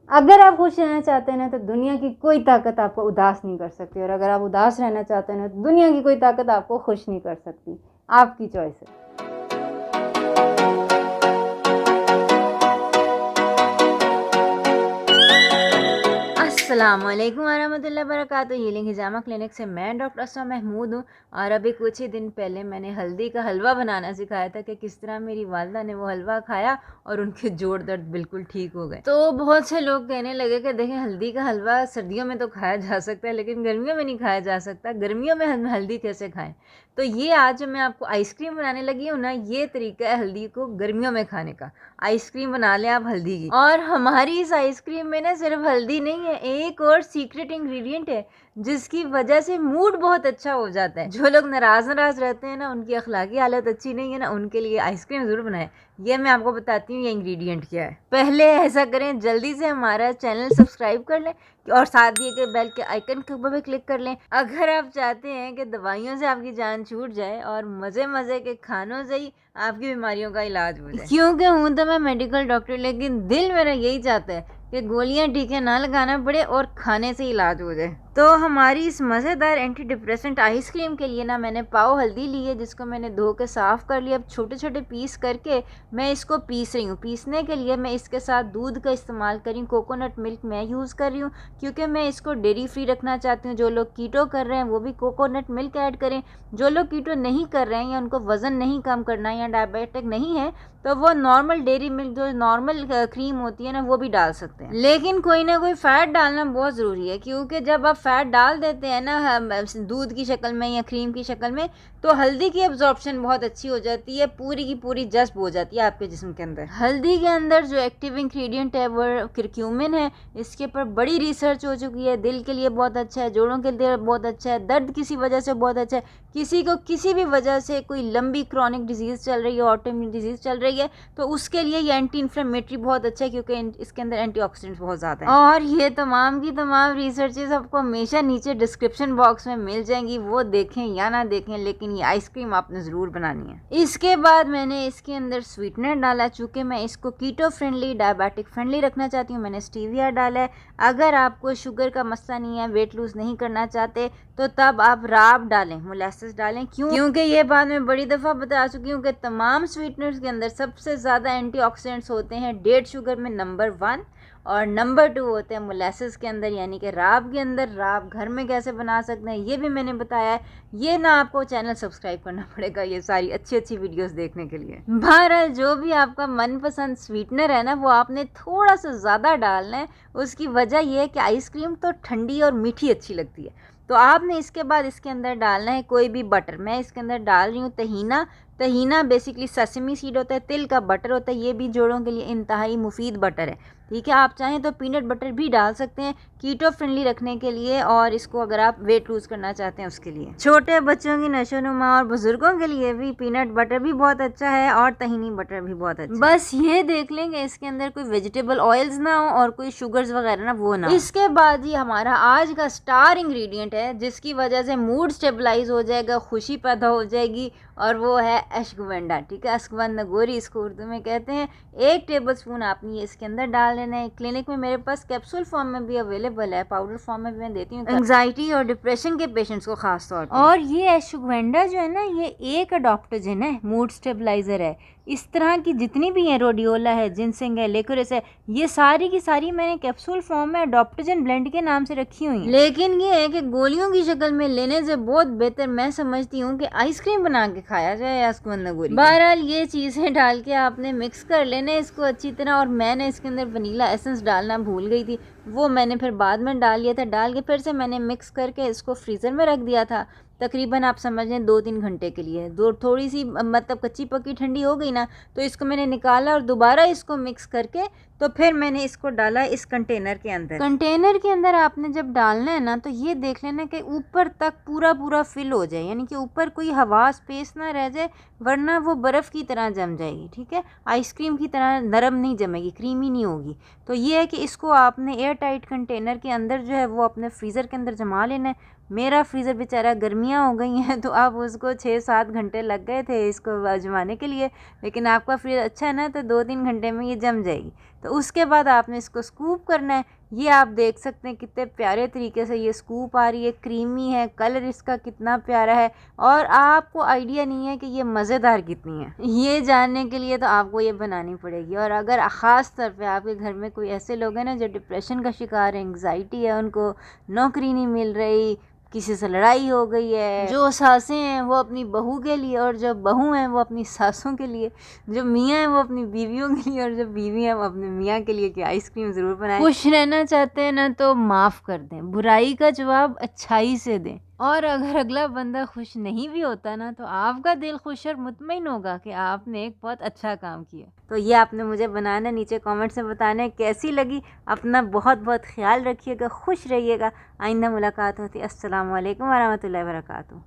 अगर आप खुश रहना चाहते हैं ना तो दुनिया की कोई ताकत आपको उदास नहीं कर सकती, और अगर आप उदास रहना चाहते हैं ना तो दुनिया की कोई ताकत आपको खुश नहीं कर सकती। आपकी चॉइस है। अस्सलामुअलैकुम वरहमतुल्लाहि वबरकातुहू। हीलिंग हिजामा क्लिनिक से मैं डॉक्टर असमा महमूद हूँ। और अभी कुछ ही दिन पहले मैंने हल्दी का हलवा बनाना सिखाया था कि किस तरह मेरी वालदा ने वो हलवा खाया और उनके जोड़ दर्द बिल्कुल ठीक हो गए। तो बहुत से लोग कहने लगे कि देखें, हल्दी का हलवा सर्दियों में तो खाया जा सकता है लेकिन गर्मियों में नहीं खाया जा सकता, गर्मियों में हम हल्दी कैसे खाएं। तो ये आज मैं आपको आइसक्रीम बनाने लगी हूँ ना, ये तरीका है हल्दी को गर्मियों में खाने का। आइसक्रीम बना लें आप हल्दी की। और हमारी इस आइसक्रीम में ना सिर्फ हल्दी नहीं है, एक और सीक्रेट इंग्रेडिएंट है जिसकी वजह से मूड बहुत अच्छा हो जाता है। जो लोग नाराज रहते हैं ना, उनकी अखलाकी हालत अच्छी नहीं है ना, उनके लिए आइसक्रीम ज़रूर बनाएं। ये मैं आपको बताती हूँ ये इंग्रेडिएंट क्या है। पहले ऐसा करें, जल्दी से हमारा चैनल सब्सक्राइब कर लें और साथ दिए के बेल के आइकन के ऊपर भी क्लिक कर लें। अगर आप चाहते हैं कि दवाइयों से आपकी जान छूट जाए और मज़े मज़े के खानों से ही आपकी बीमारियों का इलाज हो जाए। क्योंकि हूँ तो मैं मेडिकल डॉक्टर, लेकिन दिल मेरा यही चाहता है कि गोलियां टीके ना लगाना पड़े और खाने से इलाज हो जाए। तो हमारी इस मज़ेदार एंटी डिप्रेसेंट आइसक्रीम के लिए ना मैंने पाव हल्दी ली है, जिसको मैंने धो के साफ़ कर लिया। अब छोटे छोटे पीस करके मैं इसको पीस रही हूँ। पीसने के लिए मैं इसके साथ दूध का इस्तेमाल कर रही हूँ। कोकोनट मिल्क मैं यूज़ कर रही हूँ क्योंकि मैं इसको डेयरी फ्री रखना चाहती हूँ। जो लोग कीटो कर रहे हैं वो भी कोकोनट मिल्क ऐड करें। जो लोग कीटो नहीं कर रहे हैं या उनको वज़न नहीं कम करना या डायबिटिक नहीं है तो वो नॉर्मल डेयरी मिल्क, जो नॉर्मल क्रीम होती है ना, वो भी डाल सकते हैं। लेकिन कोई ना कोई फ़ैट डालना बहुत ज़रूरी है, क्योंकि जब आप फ़ैट डाल देते हैं ना दूध की शक्ल में या क्रीम की शक्ल में, तो हल्दी की एब्जॉर्प्शन बहुत अच्छी हो जाती है, पूरी की पूरी जज्ब हो जाती है आपके जिस्म के अंदर। हल्दी के अंदर जो एक्टिव इंग्रेडिएंट है वो करक्यूमिन है। इसके ऊपर बड़ी रिसर्च हो चुकी है। दिल के लिए बहुत अच्छा है, जोड़ों के लिए बहुत अच्छा है, दर्द किसी वजह से बहुत अच्छा है। किसी को किसी भी वजह से कोई लंबी क्रॉनिक डिजीज़ चल रही है, ऑटोइम्यून डिजीज़ चल रही है, तो उसके लिए ये एंटी इन्फ्लेमेटरी बहुत अच्छा है, क्योंकि इसके अंदर एंटीऑक्सीडेंट्स बहुत ज़्यादा है। और ये तमाम की तमाम रिसर्चेस आपको हमेशा नीचे डिस्क्रिप्शन बॉक्स में मिल जाएंगी, वो देखें या ना देखें, लेकिन ये आइसक्रीम आपने ज़रूर बनानी है। इसके बाद मैंने इसके अंदर स्वीटनर डाला। चूँकि मैं इसको कीटो फ्रेंडली, डायबिटिक फ्रेंडली रखना चाहती हूँ, मैंने स्टीविया डाला है। अगर आपको शुगर का मसला नहीं है, वेट लूज़ नहीं करना चाहते, तो तब आप राब डालें, मोलासेस डालें। क्योंकि ये बात मैं बड़ी दफ़ा बता चुकी हूँ कि तमाम स्वीटनर्स के अंदर सबसे ज़्यादा एंटीऑक्सीडेंट्स होते हैं डेट शुगर में नंबर 1, और नंबर 2 होते हैं मोलासेस के अंदर, यानी कि राब के अंदर। राब घर में कैसे बना सकते हैं ये भी मैंने बताया है। ये ना आपको चैनल सब्सक्राइब करना पड़ेगा ये सारी अच्छी अच्छी वीडियोस देखने के लिए। बहरहाल जो भी आपका मनपसंद स्वीटनर है ना, वो आपने थोड़ा सा ज़्यादा डालना है। उसकी वजह यह है कि आइसक्रीम तो ठंडी और मीठी अच्छी लगती है। तो आपने इसके बाद इसके अंदर डालना है कोई भी बटर। मैं इसके अंदर डाल रही हूँ तहीना। तहीना बेसिकली सेसमी सीड होता है, तिल का बटर होता है। ये भी जोड़ों के लिए इंतहाई मुफीद बटर है, ठीक है। आप चाहें तो पीनट बटर भी डाल सकते हैं कीटो फ्रेंडली रखने के लिए, और इसको अगर आप वेट लूज़ करना चाहते हैं उसके लिए। छोटे बच्चों की नशोनुमा और बुजुर्गों के लिए भी पीनट बटर भी बहुत अच्छा है और तहीनी बटर भी बहुत अच्छा। बस ये देख लेंगे इसके अंदर कोई वेजिटेबल ऑयल्स ना हो और कोई शुगर्स वगैरह ना, वो ना। इसके बाद ही हमारा आज का स्टार इंग्रेडिएंट है, जिसकी वजह से मूड स्टेबलाइज हो जाएगा, खुशी पैदा हो जाएगी, और वो है अश्वगंधा, ठीक है। अश्वगंधा गोरी इसको उर्दू में कहते हैं। 1 टेबलस्पून आपने इसके अंदर डाल लेना है। क्लिनिक में मेरे पास कैप्सूल फॉर्म में भी अवेलेबल है, पाउडर फॉर्म में भी मैं देती हूँ एंजाइटी और डिप्रेशन के पेशेंट्स को खास तौर पर। और ये अश्वगंधा जो है ना, ये एक अडॉप्टोजन है, मूड स्टेबलाइजर है। इस तरह की जितनी भी हैं, रोडियोला है, जिनसिंग है, लेकोरेस है, ये सारी की सारी मैंने कैप्सूल फॉर्म में अडॉप्टोजन ब्लेंड के नाम से रखी हुई हैं। लेकिन ये है कि गोलियों की शक्ल में लेने से बहुत बेहतर मैं समझती हूँ कि आइसक्रीम बना के खाया जाए अश्वगंधा गोरी। बहरहाल ये चीज़ें डाल के आपने मिक्स कर लेना इसको अच्छी तरह। और मैंने इसके अंदर वनीला एसेंस डालना भूल गई थी, वो मैंने फिर बाद में डाल लिया था। डाल के फिर से मैंने मिक्स करके इसको फ्रीज़र में रख दिया था, तकरीबन आप समझ लें 2-3 घंटे के लिए। थोड़ी सी मतलब कच्ची पक्की ठंडी हो गई ना, तो इसको मैंने निकाला और दोबारा इसको मिक्स करके तो फिर मैंने इसको डाला इस कंटेनर के अंदर। कंटेनर के अंदर आपने जब डालना है ना, तो ये देख लेना कि ऊपर तक पूरा पूरा फिल हो जाए, यानी कि ऊपर कोई हवा स्पेस ना रह जाए, वरना वो बर्फ़ की तरह जम जाएगी, ठीक है। आइसक्रीम की तरह नरम नहीं जमेगी, क्रीमी नहीं होगी। तो ये है कि इसको आपने एयर टाइट कंटेनर के अंदर जो है वो अपने फ्रीज़र के अंदर जमा लेना है। मेरा फ्रीज़र बेचारा गर्मियाँ हो गई हैं, तो अब उसको 6-7 घंटे लग गए थे इसको जमाने के लिए, लेकिन आपका फ्रीज़र अच्छा है ना, तो 2-3 घंटे में ये जम जाएगी। तो उसके बाद आपने इसको स्कूप करना है। ये आप देख सकते हैं कितने प्यारे तरीके से ये स्कूप आ रही है, क्रीमी है, कलर इसका कितना प्यारा है और आपको आइडिया नहीं है कि ये मज़ेदार कितनी है। ये जानने के लिए तो आपको ये बनानी पड़ेगी। और अगर ख़ास तौर पे आपके घर में कोई ऐसे लोग हैं ना जो डिप्रेशन का शिकार है, एंग्जाइटी है, उनको नौकरी नहीं मिल रही, किसी से लड़ाई हो गई है, जो सासें हैं वो अपनी बहू के लिए और जो बहू हैं वो अपनी सासों के लिए, जो मियाँ हैं वो अपनी बीवियों के लिए और जो बीवी हैं वो अपने मियाँ के लिए कि आइसक्रीम ज़रूर बनाएं। खुश रहना चाहते हैं ना तो माफ़ कर दें, बुराई का जवाब अच्छाई से दें। और अगर अगला बंदा खुश नहीं भी होता ना तो आपका दिल खुश और मुतमईन होगा कि आपने एक बहुत अच्छा काम किया। तो ये आपने मुझे बनाना, नीचे कमेंट्स में बताना है कैसी लगी। अपना बहुत बहुत ख्याल रखिएगा, खुश रहिएगा। आइंदा मुलाकात होती है। अस्सलाम वालेकुम वरहमतुल्लाहि वबरकातुहू।